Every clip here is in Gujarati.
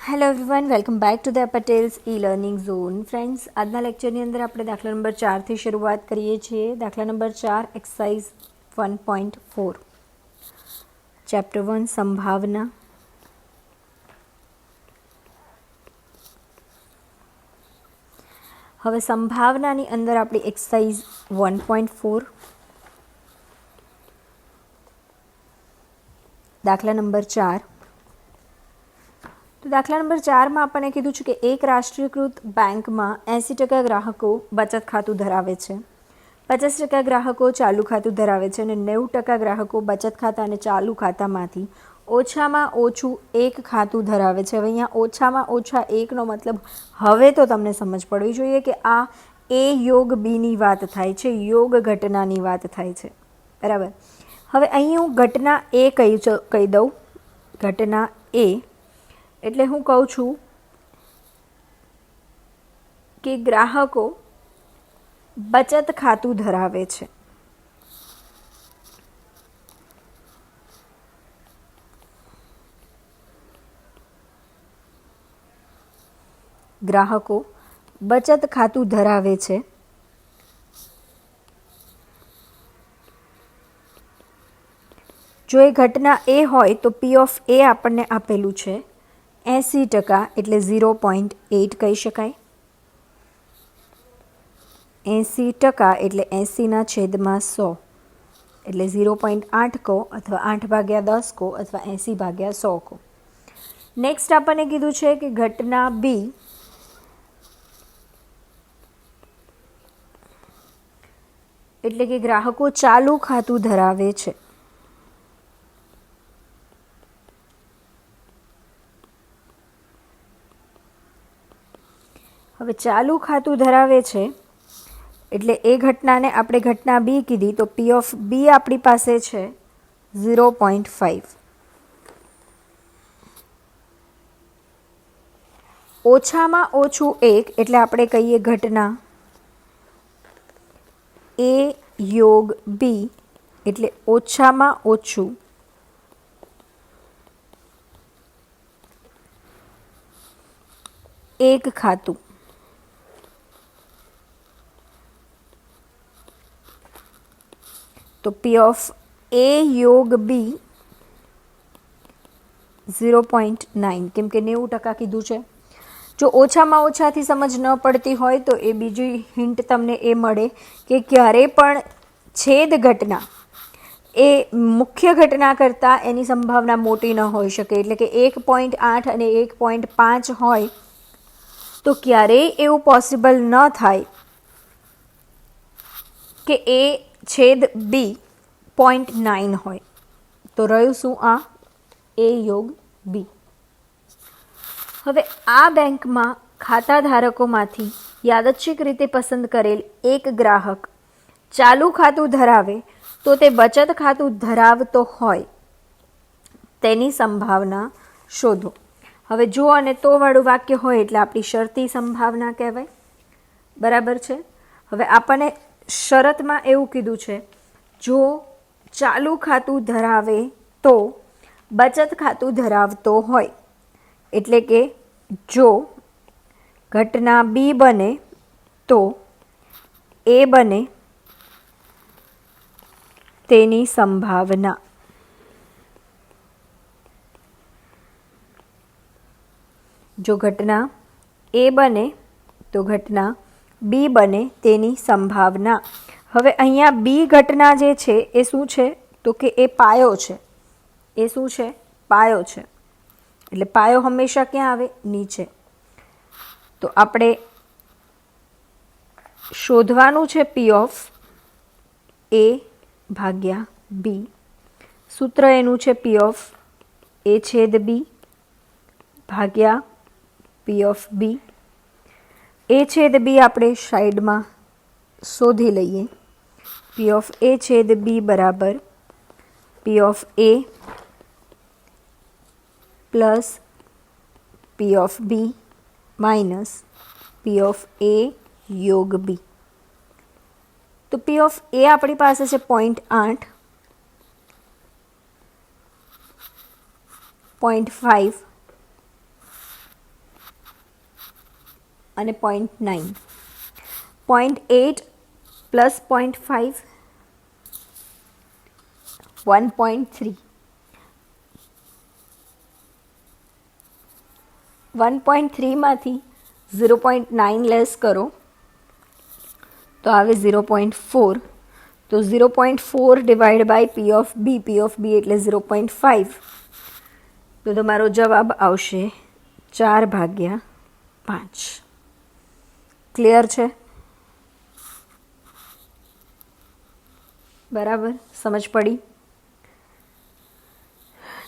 Hello everyone, welcome back to the Patels learning zone. Friends, આજના લેક્ચરની અંદર આપણે દાખલા નંબર 4થી શરૂઆત કરીએ છીએ. દાખલા નંબર 4 એક્સરસાઇઝ 1.4 ચેપ્ટર 1 સંભાવના. હવે સંભાવનાની અંદર આપણી એક્સરસાઇઝ 1.4 દાખલા નંબર 4. તો દાખલા નંબર 4માં આપણને કીધું છે કે એક રાષ્ટ્રીયકૃત બેંકમાં 80% ગ્રાહકો બચત ખાતું ધરાવે છે, 50% ગ્રાહકો ચાલુ ખાતું ધરાવે છે અને 90% ગ્રાહકો બચત ખાતા અને ચાલુ ખાતામાંથી ઓછામાં ઓછું એક ખાતું ધરાવે છે. હવે અહીંયા ઓછામાં ઓછા એકનો મતલબ હવે તો તમને સમજ પડવી જોઈએ કે આ એ યોગ બીની વાત થાય છે, યોગ ઘટનાની વાત થાય છે, બરાબર. હવે અહીં હું ઘટના એ કહી દઉં. ઘટના એ એટલે હું કહું છું કે ગ્રાહકો બચત ખાતું ધરાવે છે. ગ્રાહકો બચત ખાતું ધરાવે છે. જો એ ઘટના એ હોય તો પી ઓફ એ આપણને આપેલું છે 80% એટલે 0.8 કહી શકાય. 80% એટલે 80/100 એટલે 0.8 કહો અથવા 8/10 કહો અથવા 80/100 કહો. નેક્સ્ટ આપણને કીધું છે કે ઘટના બી એટલે કે ગ્રાહકો ચાલુ ખાતું ધરાવે છે. હવે ચાલુ ખાતું ધરાવે છે એટલે એ ઘટનાને આપણે ઘટના બી કીધી તો પી ઓફ બી આપણી પાસે છે 0.5. ઓછામાં ઓછું એક એટલે આપણે કહીએ ઘટના એ યોગ બી એટલે ઓછામાં ઓછું એક ખાતું. તો પી ઓફ એ યોગ બી 0.9 કેમ કે 90% કીધું છે. જો ઓછામાં ઓછાથી સમજ ન પડતી હોય તો એ બીજી હિન્ટ તમને એ મળે કે ક્યારે પણ છેદ ઘટના એ મુખ્ય ઘટના કરતાં એની સંભાવના મોટી ન હોઈ શકે. એટલે કે 1.8 અને 1.5 હોય તો ક્યારેય એવું પોસિબલ ન થાય કે એ છેદ બી 0.9 હોય. તો રહ્યું શું? આ એ યોગ બી. હવે આ બેંકમાં ખાતા ધારકોમાંથી યાદચ્છિક રીતે પસંદ કરેલ એક ગ્રાહક ચાલુ ખાતું ધરાવે તો તે બચત ખાતું ધરાવતો હોય તેની સંભાવના શોધો. હવે જો અને તો વાળું વાક્ય હોય એટલે આપણી શરતી સંભાવના કહેવાય, બરાબર છે. હવે આપણને શરતમાં એવું કીધું છે જો ચાલુ ખાતું ધરાવે તો બચત ખાતું ધરાવતો હોય, એટલે કે જો ઘટના બી બને તો એ બને તેની સંભાવના. જો ઘટના એ બને તો ઘટના બી બને તેની સંભાવના. હવે અહીંયા બી ઘટના જે છે એ શું છે તો કે એ પાયો છે. એ શું છે? પાયો છે. એટલે પાયો હંમેશા ક્યાં આવે? નીચે. તો આપણે શોધવાનું છે પી ઓફ એ ભાગ્યા બી. સૂત્ર એનું છે પી ઓફ એ છેદ બી ભાગ્યા પી ઓફ બી. એ છેદ બી આપણે સાઈડમાં શોધી લઈએ. પી ઓફ એ છેદ બી બરાબર P of A plus P of B minus P of A યોગ બી. તો પી ઓફ એ આપણી પાસે છે 0.8, 0.5 અને 0.9. 0.8 પ્લસ 0.5 1.3. 1.3 માંથી 0.9 લેસ કરો તો આવે 0.4. તો 0.4 divide by P of B એટલે 0.5. તો તમારો જવાબ આવશે 4/5. ક્લિયર છે? બરાબર, સમજ પડી?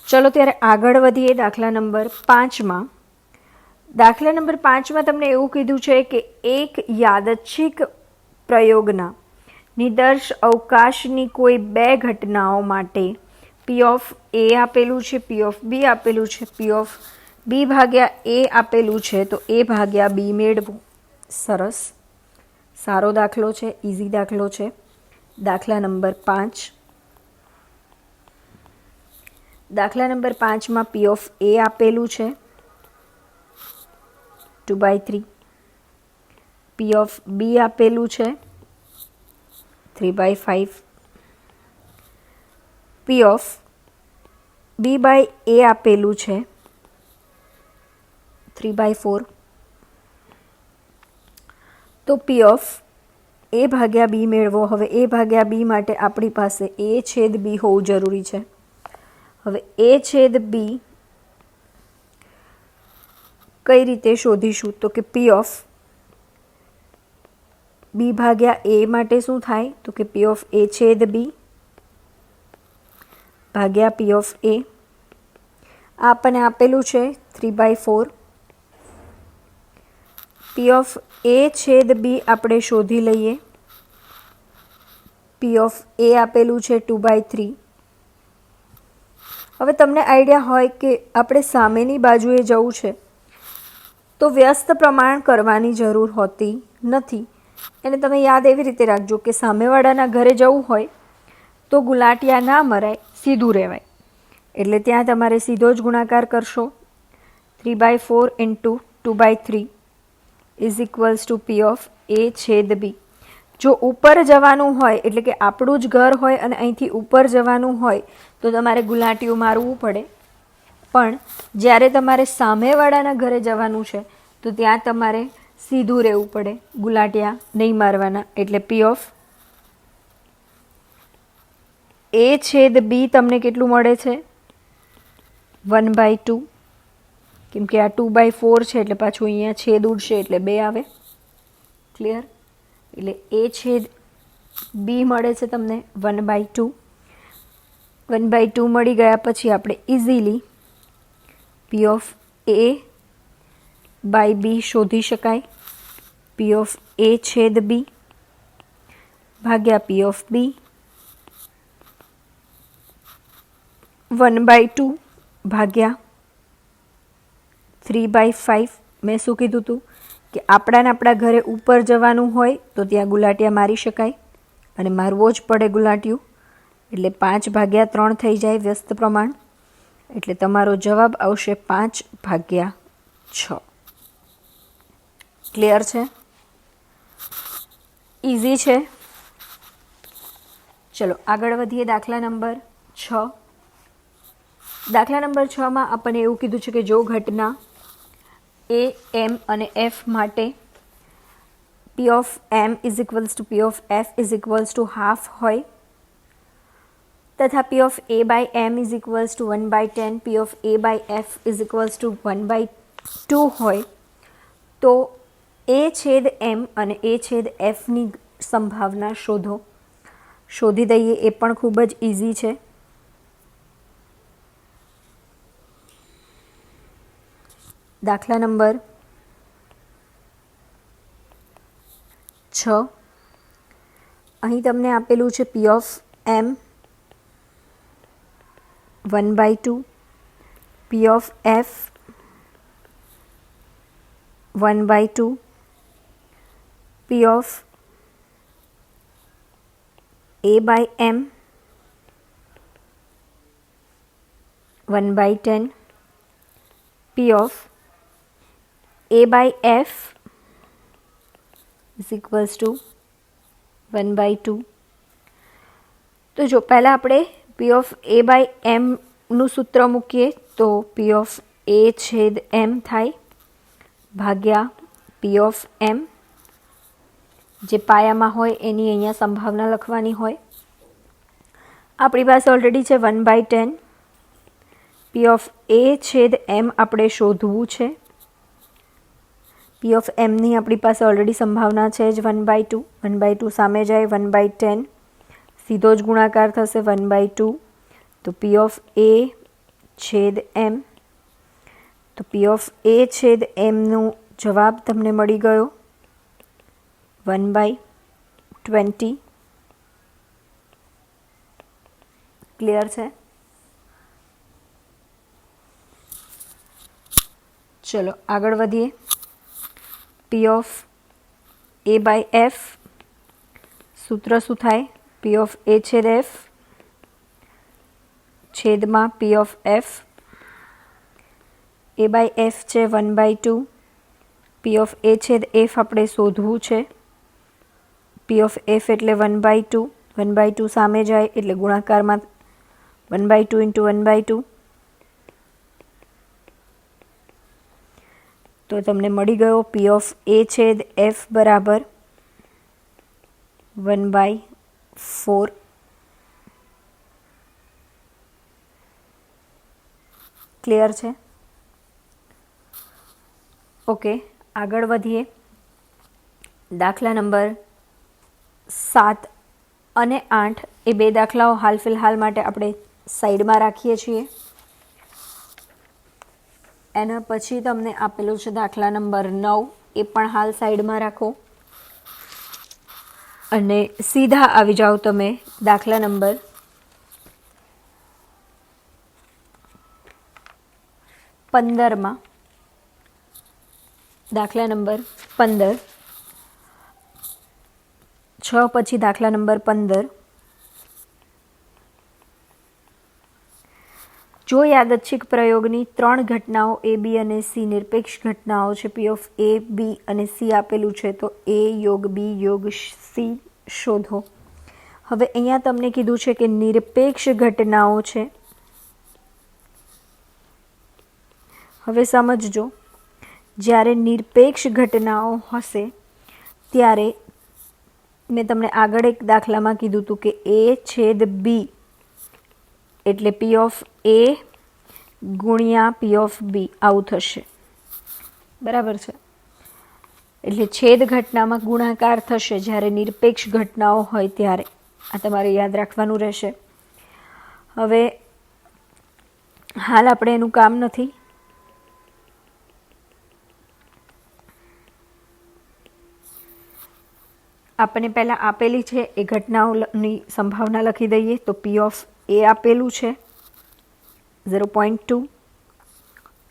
ચલો ત્યારે આગળ વધીએ દાખલા નંબર 5માં. દાખલા નંબર 5માં તમને એવું કીધું છે કે એક યાદચ્છિક પ્રયોગના નિદર્શ અવકાશની કોઈ બે ઘટનાઓ માટે પી ઓફ એ આપેલું છે, પી ઓફ બી આપેલું છે, પી ઓફ બી ભાગ્યા એ આપેલું છે, તો એ ભાગ્યા બી મેળવો. સરસ, સારો દાખલો છે, ઇઝી દાખલો છે. દાખલા નંબર 5. દાખલા નંબર 5માં પી ઓફ એ આપેલું છે 2/3. પી ઓફ બી આપેલું છે 3/5. પી ઓફ બી બાય એ આપેલું છે 3/4. તો પી ઓફ એ ભાગ્યા બી મેળવો. હવે એ ભાગ્યા બી માટે આપણી પાસે એ છેદ બી હોવું જરૂરી છે. હવે એ છેદ બી કઈ રીતે શોધીશું? તો કે પી ઓફ બી ભાગ્યા એ માટે શું થાય? તો કે પી ઓફ એ છેદ બી ભાગ્યા પી ઓફ એ. આપણને આપેલું છે 3/4. પી ઓફ એ છેદ બી આપણે શોધી લઈએ. પી ઓફ એ આપેલું છે 2/3. હવે તમને આઈડિયા હોય કે આપણે સામેની બાજુએ જવું છે તો વ્યસ્ત પ્રમાણ કરવાની જરૂર હોતી નથી. એને તમે યાદ એવી રીતે રાખજો કે સામેવાળાના ઘરે જવું હોય તો ગુલાટિયા ના મરાય, સીધું રહેવાય. એટલે ત્યાં તમારે સીધો જ ગુણાકાર કરશો. 3/4 into 2/3 is equals to P of A છેદ બી. જો ઉપર જવાનું હોય એટલે કે આપણું જ ઘર હોય અને અહીંથી ઉપર જવાનું હોય તો તમારે ગુલાટીયું મારવું પડે. પણ જ્યારે તમારે સામેવાળાના ઘરે જવાનું છે તો ત્યાં તમારે સીધું રહેવું પડે, ગુલાટિયા નહીં મારવાના. એટલે પી ઓફ એ છેદ બી તમને કેટલું મળે છે? 1/2. કેમ કે આ 2/4 છે એટલે પાછું અહીંયા છેદ ઉડશે એટલે 2 આવે. ક્લિયર? એટલે એ છેદ બી મળે છે તમને 1/2. 1/2 મળી ગયા પછી આપણે easily P of A by B શોધી શકાય. પી ઓફ એ છેદ બી ભાગ્યા પી ઓફ બી 1/2 ભાગ્યા 3/5. મેં શું કીધું હતું કે આપણા ઘરે ઉપર જવાનું હોય તો ત્યાં ગુલાટિયા મારી શકાય અને મારવો જ પડે ગુલાટિયું. એટલે 5/3 થઈ જાય વ્યસ્ત પ્રમાણ. એટલે તમારો જવાબ આવશે 5/6. ક્લિયર છે? ઇઝી છે. ચલો આગળ વધીએ. દાખલા નંબર 6. દાખલા નંબર 6માં આપણને એવું કીધું છે કે જો ઘટના એ, એમ અને એફ માટે P of M is equals to P of F is equals to half હોય તથા P of A by M is equals to 1/10, P of A by F is equals to 1/2 હોય તો એ છેદ એમ અને એ છેદ એફની સંભાવના શોધો. શોધી દઈએ, એ પણ ખૂબ જ ઇઝી છે. દાખલા નંબર 6. અહીં તમને આપેલું છે P of M 1/2, P of F 1/2, P of A by M 1/10, P of A by F is equals to 1/2. તો જો પહેલાં આપણે પી ઓફ એ બાય એમનું સૂત્ર મૂકીએ તો પી ઓફ એ છેદ એમ થાય ભાગ્યા પી ઓફ એમ, જે પાયામાં હોય એની અહીંયા સંભાવના લખવાની હોય. આપણી પાસે ઓલરેડી છે 1/10. પી ઓફ એ છેદ એમ આપણે શોધવું છે. પી ઓફ એમની આપણી પાસે ઓલરેડી સંભાવના છે જ 1/2. 1/2 સામે જાય 1/10, સીધો જ ગુણાકાર થશે 1/2. તો પી ઓફ એ છેદ એમ, તો પી ઓફ એ છેદ એમનો જવાબ તમને મળી ગયો 1/20. ક્લિયર છે? ચલો આગળ વધીએ. P of A by F, સૂત્ર શું થાય? પી ઓફ એ છેદ એફ છેદમાં P of F. A by F છે 1/2. પી ઓફ એ છેદ એફ આપણે શોધવું છે. પી ઓફ એફ એટલે 1/2. 1/2 સામે જાય એટલે ગુણાકારમાં 1/2 ઇન્ટુ 1/2. તો તમને મળી ગયો પી ઓફ એ છેદ એફ બરાબર 1/4. ક્લિયર છે? ઓકે, આગળ વધીએ. દાખલા નંબર 7 અને 8 એ બે દાખલાઓ હાલ ફિલહાલ માટે આપણે સાઈડમાં રાખીએ છીએ. એના પછી તમને આપેલું છે દાખલા નંબર 9, એ પણ હાલ સાઈડમાં રાખો અને સીધા આવી જાઓ તમે દાખલા નંબર 15માં. દાખલા નંબર 15, 6 પછી દાખલા નંબર 15. જો યાદચ્છિક પ્રયોગની 3 ઘટનાઓ એ બી અને સી નિરપેક્ષ ઘટનાઓ છે, પી ઓફ એ બી અને સી આપેલું છે, તો એ યોગ બી યોગ સી શોધો. હવે અહીંયા તમને કીધું છે કે નિરપેક્ષ ઘટનાઓ છે. હવે સમજજો, જ્યારે નિરપેક્ષ ઘટનાઓ હશે ત્યારે મેં તમને આગળ એક દાખલામાં કીધું હતું કે એ છેદ બી એટલે પી ઓફ એ ગુણ્યા પી ઓફ બી આવું થશે. બરાબર છે? એટલે છેદ ઘટનામાં ગુણાકાર થશે જ્યારે નિરપેક્ષ ઘટનાઓ હોય ત્યારે. આ તમારે યાદ રાખવાનું રહેશે. હવે હાલ આપણે એનું કામ નથી. આપણને પહેલાં આપેલી છે એ ઘટનાઓની સંભાવના લખી દઈએ. તો પી ઓફ એ આપેલું છે 0.2,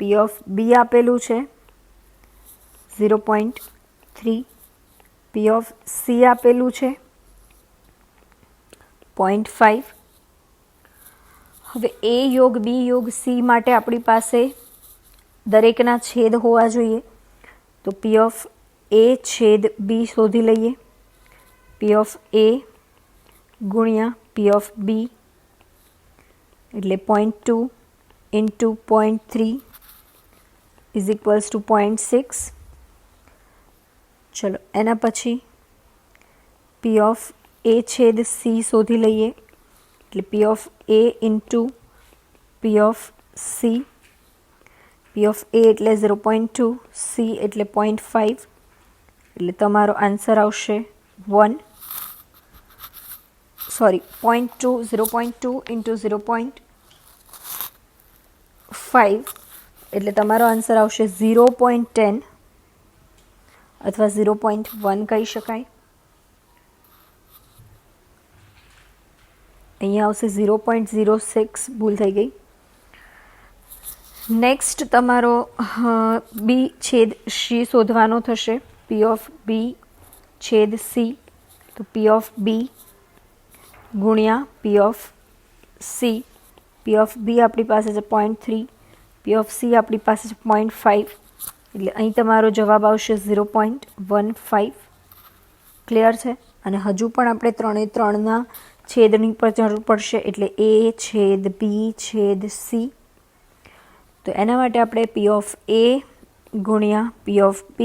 પી ઓફ બી આપેલું છે 0.3, પી ઓફ સી આપેલું છે 0.5. હવે એ યોગ બી યોગ સી માટે આપણી પાસે દરેકના છેદ હોવા જોઈએ. તો પી ઓફ એ છેદ બી શોધી લઈએ. પી ઓફ એ ગુણ્યા પી ઓફ બી એટલે 0.2 ઇન્ટુ 0.3 ઇઝ ઇક્વલ્સ ટુ 0.6. ચલો એના પછી પી ઓફ એ છેદ સી શોધી લઈએ. એટલે P of A into P of C. P of A એટલે 0.2, સી એટલે 0.5, એટલે તમારો આન્સર આવશે 0.2 ઇન્ટુ 0.5 એટલે તમારો આન્સર આવશે 0.10 અથવા 0.1 કહી શકાય. અહીંયા આવશે 0.06, ભૂલ થઈ ગઈ. નેક્સ્ટ તમારો બી છેદ સી શોધવાનો થશે. પી ઓફ બી છેદ સી, તો પી ઓફ બી ગુણ્યા P of C. P of B આપણી પાસે છે 0.3, પી ઓફ સી આપણી પાસે છે 0.5, એટલે અહીં તમારો જવાબ આવશે 0.15. ક્લિયર છે? અને હજુ પણ આપણે 3 એ 3ના છેદની પર જરૂર પડશે, એટલે A છેદ B છેદ C. તો એના માટે આપણે P ઓફ A ગુણ્યા P ઓફ B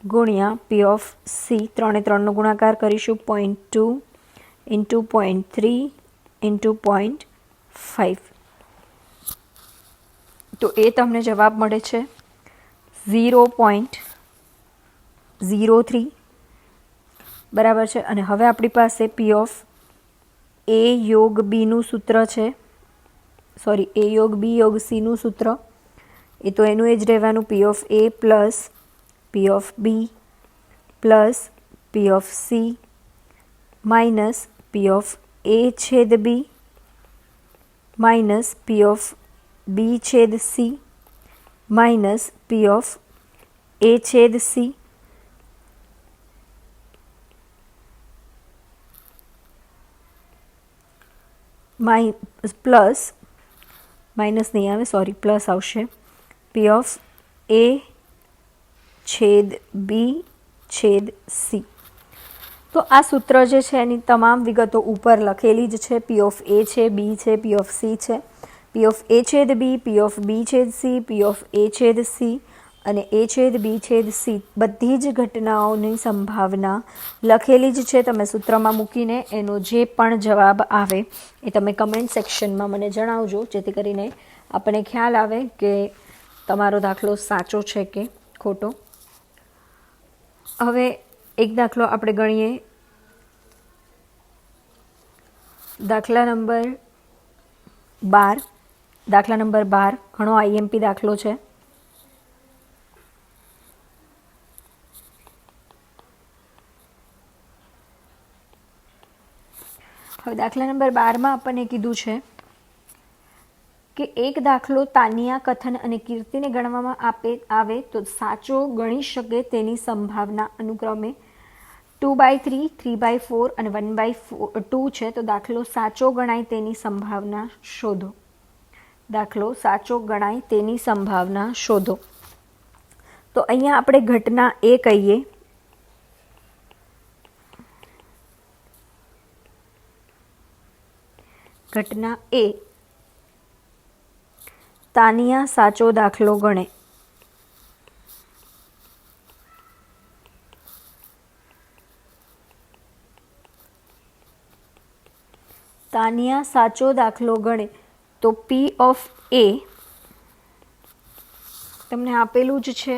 ગુણ્યા P ઓફ C 3 એ 3નો ગુણાકાર કરીશું. 0.2 ઇન્ટુ 0.3 ઇન્ટુ 0.5. તો એ તમને જવાબ મળે છે 0.03. બરાબર છે. અને હવે આપણી પાસે P ઓફ A યોગ બીનું સૂત્ર છે, સોરી A યોગ B યોગ Cનું સૂત્ર, એ તો એનું એ જ રહેવાનું. P of A plus P of B plus P of C minus P of A છેદ B minus P of B છેદ C minus P of A છેદ C પ્લસ માઇનસ નહીં આવે, સોરી પ્લસ આવશે, P ઓફ A છેદ B છેદ C. તો આ સૂત્ર જે છે એની તમામ વિગતો ઉપર લખેલી જ છે. P ઓફ A છે, B છે, P ઓફ C છે, P ઓફ A છેદ B, P ઓફ B છેદ C, P ઓફ A છેદ C અને A છેદ B છેદ C બધી જ ઘટનાઓની સંભાવના લખેલી જ છે. તમે સૂત્રમાં મૂકીને એનો જે પણ જવાબ આવે એ તમે કમેન્ટ સેક્શનમાં મને જણાવજો, જેથી કરીને આપણને ખ્યાલ આવે કે તમારો દાખલો સાચો છે કે ખોટો. હવે એક દાખલો આપણે ગણીએ. દાખલા નંબર 12. દાખલા નંબર 12 ઘણો IMP દાખલો છે. હવે દાખલા નંબર 12માં આપણને કીધું છે કે એક દાખલો તાનિયા, કથન અને કીર્તિને ગણવામાં આવે તો સાચો ગણી શકે તેની સંભાવના અનુક્રમે 2/3, 3/4 અને 1/2 છે. તો દાખલો સાચો ગણાય તેની સંભાવના શોધો. દાખલો સાચો ગણાય તેની સંભાવના શોધો. તો અહીંયા આપણે ઘટના A કહીએ. ઘટના A, તાનિયા સાચો દાખલો ગણે. તાનિયા સાચો દાખલો ગણે તો P ઓફ A તમને આપેલું જ છે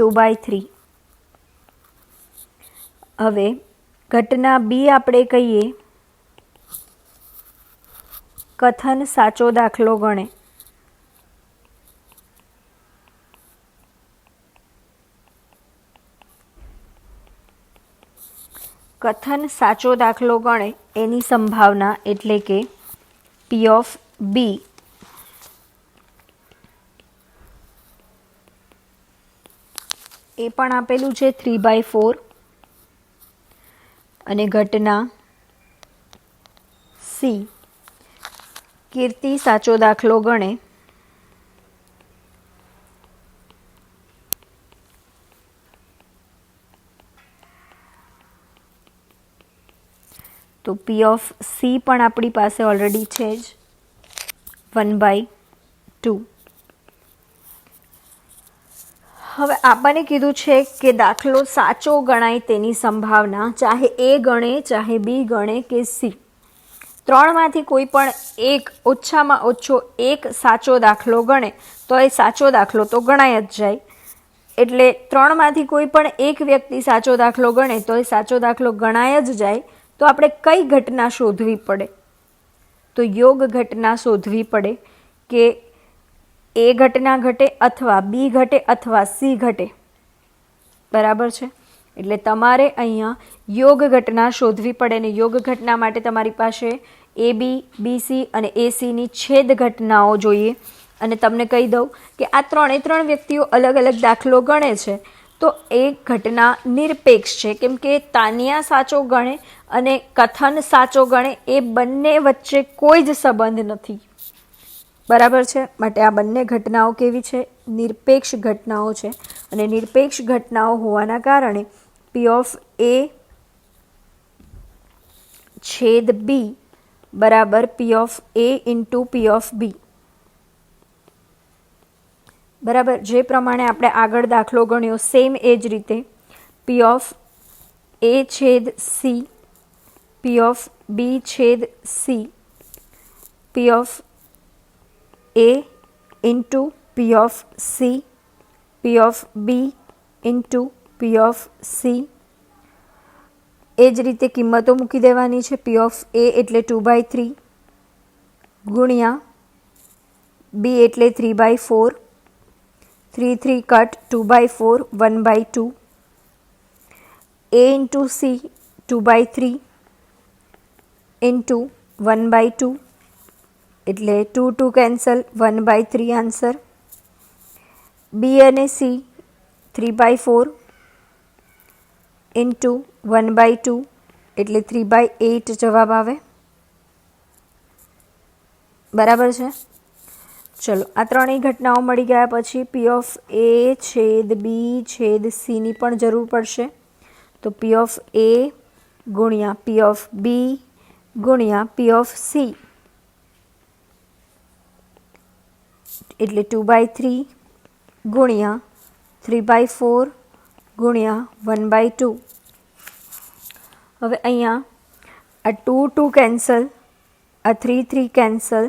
2/3. હવે ઘટના B આપણે કહીએ કથન સાચો દાખલો ગણે. કથન સાચો દાખલો ગણે એની સંભાવના એટલે કે P ઓફ B એ પણ આપેલું છે 3/4 અને ઘટના C કીર્તિ સાચો દાખલો ગણે તો P ઓફ C પણ આપણી પાસે ઓલરેડી છે જ 1/2. હવે આપણને કીધું છે કે દાખલો સાચો ગણાય તેની સંભાવના ચાહે A ગણે, ચાહે B ગણે કે C, 3માંથી કોઈ પણ એક, ઓછામાં ઓછો એક સાચો દાખલો ગણે તો એ સાચો દાખલો તો ગણાય જ જાય. એટલે 3માંથી કોઈ પણ એક વ્યક્તિ સાચો દાખલો ગણે તો એ સાચો દાખલો ગણાય જ જાય. તો આપણે કઈ ઘટના શોધવી પડે? તો યોગ ઘટના શોધવી પડે કે A ઘટના ઘટે અથવા B ઘટે અથવા C ઘટે. બરાબર છે. એટલે તમારે અહીંયા યોગ ઘટના શોધવી પડે ને યોગ ઘટના માટે તમારી પાસે AB, BC અને ACની છેદ ઘટનાઓ જોઈએ. અને તમને કહી દઉં કે આ 3 વ્યક્તિઓ અલગ અલગ દાખલો ગણે છે તો એ ઘટના નિરપેક્ષ છે, કેમ કે તાનિયા સાચો ગણે અને કથન સાચો ગણે એ બંને વચ્ચે કોઈ જ સંબંધ નથી. બરાબર છે. માટે આ બંને ઘટનાઓ કેવી છે? નિરપેક્ષ ઘટનાઓ છે. અને નિરપેક્ષ ઘટનાઓ હોવાના કારણે P ઓફ A છેદ બી બરાબર P of A into P of B. બરાબર, જે પ્રમાણે આપણે આગળ દાખલો ગણ્યો સેમ એ જ રીતે પી ઓફ એ છેદ સી, પી ઓફ બી છેદ C, P of A into P of C, P of B into P of C. એ જ રીતે કિંમતો મૂકી દેવાની છે. પી ઓફ એ એટલે 2/3 ગુણ્યા બી એટલે 3/4, 3 3 કટ 2/4 1/2, એ ઇન્ટુ સી 2/3 ઇન્ટુ 1/2 એટલે 2 2 કેન્સલ 1/3 આન્સર. બી અને સી 3/4 ઇન્ટુ 1/2 એટલે 3/8 જવાબ આવે. બરાબર છે. ચલો, આ ત્રણેય ઘટનાઓ મળી ગયા પછી પી ઓફ એ છેદ બી છેદ સીની પણ જરૂર પડશે. તો પી ઓફ એ ગુણ્યા પી ઓફ બી ગુણ્યા પી ઓફ સી એટલે 2/3 ગુણ્યા 3/4 ગુણ્યા 1/2. હવે અહીંયા આ 2 2 કેન્સલ, આ 3 3 કેન્સલ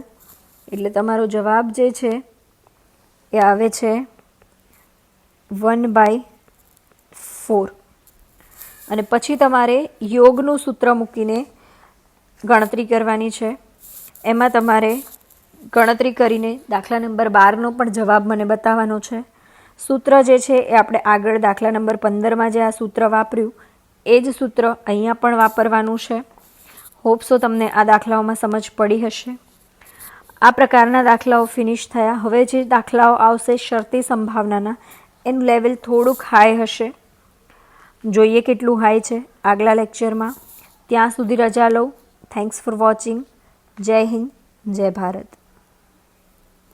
એટલે તમારો જવાબ જે છે એ આવે છે 1/4. અને પછી તમારે યોગનું સૂત્ર મૂકીને ગણતરી કરવાની છે. એમાં તમારે ગણતરી કરીને દાખલા નંબર 12નો પણ જવાબ મને બતાવવાનો છે. સૂત્ર જે છે એ આપણે આગળ દાખલા નંબર 15માં જે આ સૂત્ર વાપર્યું એ જ સૂત્ર અહીંયા પણ વાપરવાનું છે. હોપસો તમને આ દાખલાઓમાં સમજ પડી હશે. આ પ્રકારના દાખલાઓ ફિનિશ થયા. હવે જે દાખલાઓ આવશે શરતી સંભાવનાના એનું લેવલ થોડુંક હાઈ હશે. જોઈએ કેટલું હાઈ છે આગલા લેક્ચરમાં. ત્યાં સુધી રજા લઉં. Thanks for watching. જય હિન્દ, જય ભારત.